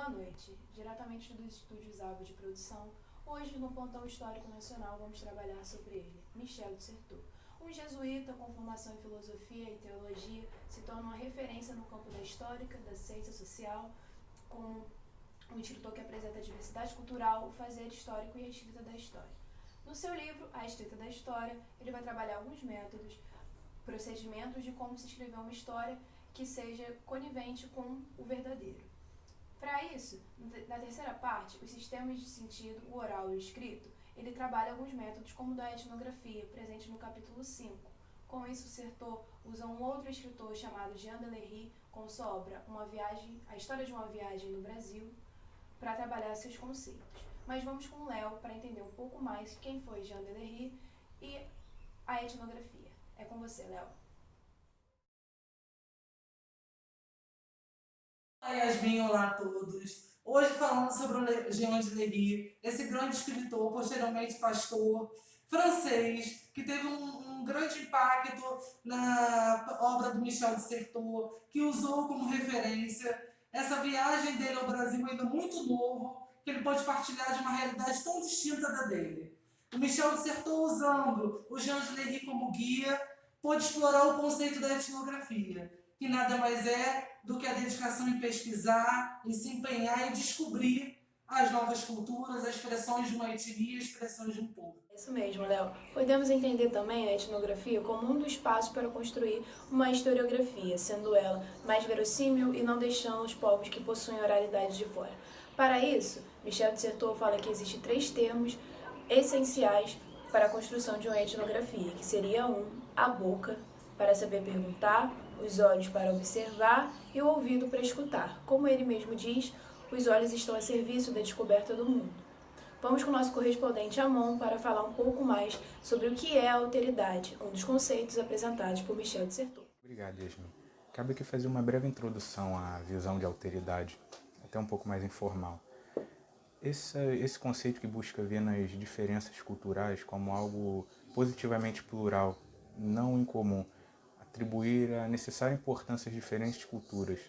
Boa noite. Diretamente dos estúdios Avo de Produção, hoje no Plantão Histórico Nacional vamos trabalhar sobre ele, Michel de Certeau. Um jesuíta com formação em filosofia e teologia, se torna uma referência no campo da histórica, da ciência social, como um escritor que apresenta a diversidade cultural, o fazer histórico e a escrita da história. No seu livro, A Escrita da História, ele vai trabalhar alguns métodos, procedimentos de como se escrever uma história que seja conivente com o verdadeiro. Para isso, na terceira parte, os sistemas de sentido, o oral e o escrito, ele trabalha alguns métodos como o da etnografia, presente no capítulo 5. Com isso, Certeau usa um outro escritor chamado Jean Delery, com sua obra A História de uma Viagem no Brasil, para trabalhar seus conceitos. Mas vamos com o Léo para entender um pouco mais quem foi Jean Delery e a etnografia. É com você, Léo. Olá, Yasmin, olá a todos. Hoje falando sobre o Jean de Lery, esse grande escritor, posteriormente pastor francês, que teve um grande impacto na obra do Michel de Certeau, que usou como referência essa viagem dele ao Brasil ainda muito novo, que ele pode partilhar de uma realidade tão distinta da dele. O Michel de Certeau, usando o Jean de Lery como guia, pôde explorar o conceito da etnografia, que nada mais é do que a dedicação em pesquisar, em se empenhar e descobrir as novas culturas, as expressões de uma etnia, as expressões de um povo. Isso mesmo, Léo. Podemos entender também a etnografia como um dos passos para construir uma historiografia, sendo ela mais verossímil e não deixando os povos que possuem oralidade de fora. Para isso, Michel de Certeau fala que existem 3 termos essenciais para a construção de uma etnografia, que seria a boca, para saber perguntar, os olhos para observar e o ouvido para escutar. Como ele mesmo diz, os olhos estão a serviço da descoberta do mundo. Vamos com o nosso correspondente Amon para falar um pouco mais sobre o que é a alteridade, um dos conceitos apresentados por Michel de Certeau. Obrigado, Yasmin. Cabe aqui fazer uma breve introdução à visão de alteridade, até um pouco mais informal. Esse conceito que busca ver nas diferenças culturais como algo positivamente plural, não incomum, atribuir a necessária importância às diferentes culturas,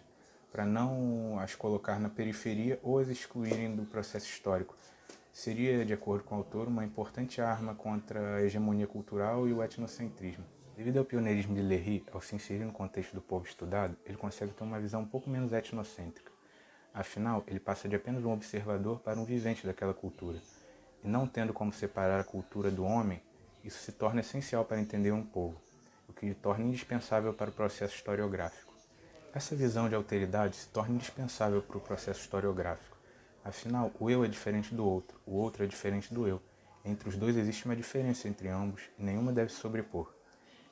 para não as colocar na periferia ou as excluírem do processo histórico. Seria, de acordo com o autor, uma importante arma contra a hegemonia cultural e o etnocentrismo. Devido ao pioneirismo de Lery, ao se inserir no contexto do povo estudado, ele consegue ter uma visão um pouco menos etnocêntrica. Afinal, ele passa de apenas um observador para um vivente daquela cultura. E não tendo como separar a cultura do homem, isso se torna essencial para entender um povo, o que lhe torna indispensável para o processo historiográfico. Essa visão de alteridade se torna indispensável para o processo historiográfico. Afinal, o eu é diferente do outro, o outro é diferente do eu. Entre os dois existe uma diferença entre ambos e nenhuma deve se sobrepor.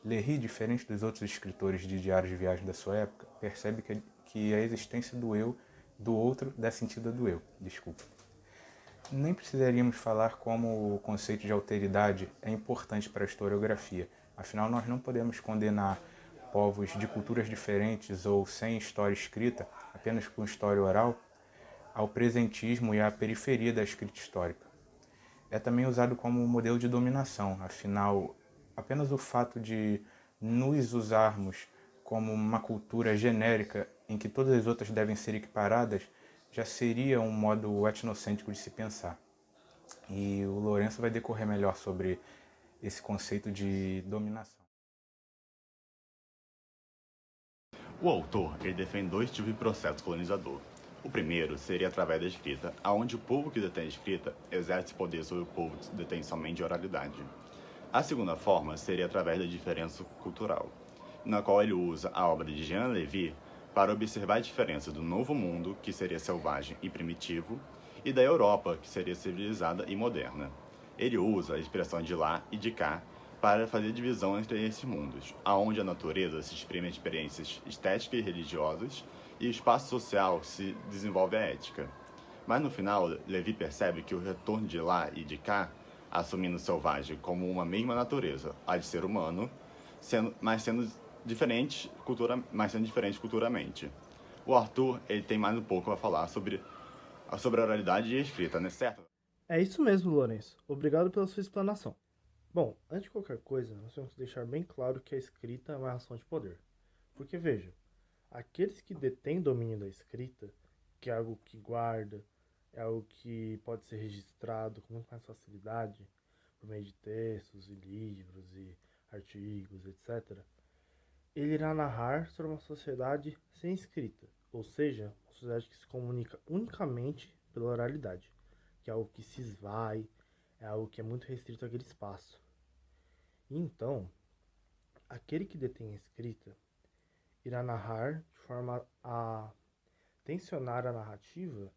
Lery, diferente dos outros escritores de diários de viagem da sua época, percebe que a existência do eu, do outro, dá sentido do eu. Desculpa. Nem precisaríamos falar como o conceito de alteridade é importante para a historiografia. Afinal, nós não podemos condenar povos de culturas diferentes ou sem história escrita, apenas com história oral, ao presentismo e à periferia da escrita histórica. É também usado como modelo de dominação, afinal, apenas o fato de nos usarmos como uma cultura genérica em que todas as outras devem ser equiparadas já seria um modo etnocêntrico de se pensar. E o Lourenço vai decorrer melhor sobre esse conceito de dominação. O autor ele defende 2 tipos de processo colonizador. O primeiro seria através da escrita, onde o povo que detém a escrita exerce poder sobre o povo que detém somente a oralidade. A segunda forma seria através da diferença cultural, na qual ele usa a obra de Jean Lévy para observar a diferença do Novo Mundo, que seria selvagem e primitivo, e da Europa, que seria civilizada e moderna. Ele usa a expressão de lá e de cá para fazer divisão entre esses mundos, aonde a natureza se exprime em experiências estéticas e religiosas e o espaço social se desenvolve a ética. Mas no final, Levi percebe que o retorno de lá e de cá, assumindo o selvagem como uma mesma natureza, a de ser humano, sendo diferente culturalmente. O Arthur ele tem mais um pouco a falar sobre a oralidade e a escrita, né? Certo? É isso mesmo, Lourenço. Obrigado pela sua explanação. Bom, antes de qualquer coisa, nós temos que deixar bem claro que a escrita é uma relação de poder. Porque veja, aqueles que detêm domínio da escrita porque é algo que guarda, é algo que pode ser registrado com muito mais facilidade por meio de textos e livros e artigos, etc. Ele irá narrar sobre uma sociedade sem escrita, ou seja, uma sociedade que se comunica unicamente pela oralidade, que é algo que se esvai, é algo que é muito restrito àquele espaço. E então, aquele que detém a escrita irá narrar de forma a tensionar a narrativa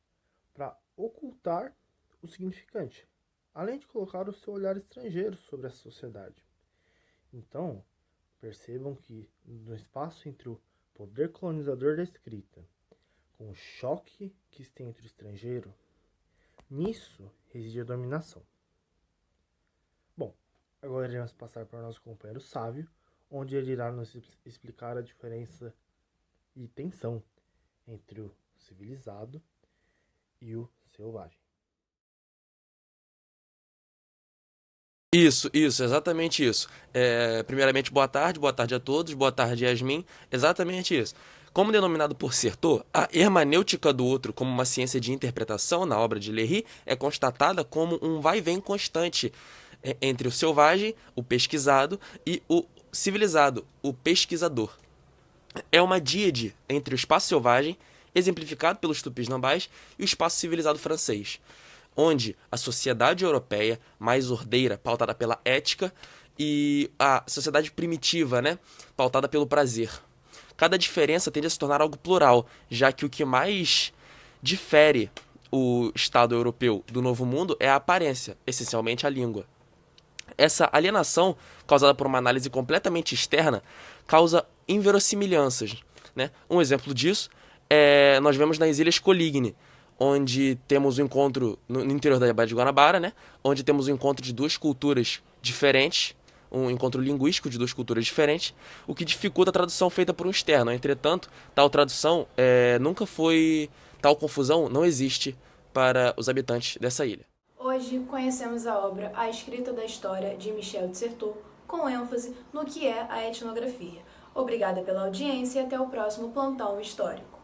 para ocultar o significante, além de colocar o seu olhar estrangeiro sobre a sociedade. Então, percebam que no espaço entre o poder colonizador da escrita, com o choque que se tem entre o estrangeiro, nisso reside a dominação. Bom, agora iremos passar para o nosso companheiro Sávio, onde ele irá nos explicar a diferença e tensão entre o civilizado e o selvagem. Isso, exatamente isso. Primeiramente, boa tarde a todos, boa tarde, Yasmin. Exatamente isso. Como denominado por Certeau, a hermenêutica do outro como uma ciência de interpretação na obra de Léry é constatada como um vai-vem constante entre o selvagem, o pesquisado, e o civilizado, o pesquisador. É uma díade entre o espaço selvagem, exemplificado pelos tupis-nambás, e o espaço civilizado francês, onde a sociedade europeia, mais ordeira, pautada pela ética, e a sociedade primitiva, pautada pelo prazer. Cada diferença tende a se tornar algo plural, já que o que mais difere o Estado europeu do Novo Mundo é a aparência, essencialmente a língua. Essa alienação, causada por uma análise completamente externa, causa inverossimilhanças. Um exemplo disso nós vemos nas Ilhas Coligny, onde temos o encontro, no interior da Baía de Guanabara, onde temos o encontro de duas culturas diferentes, um encontro linguístico de duas culturas diferentes, o que dificulta a tradução feita por um externo. Entretanto, tal confusão não existe para os habitantes dessa ilha. Hoje conhecemos a obra A Escrita da História, de Michel de Certeau, com ênfase no que é a etnografia. Obrigada pela audiência e até o próximo Plantão Histórico.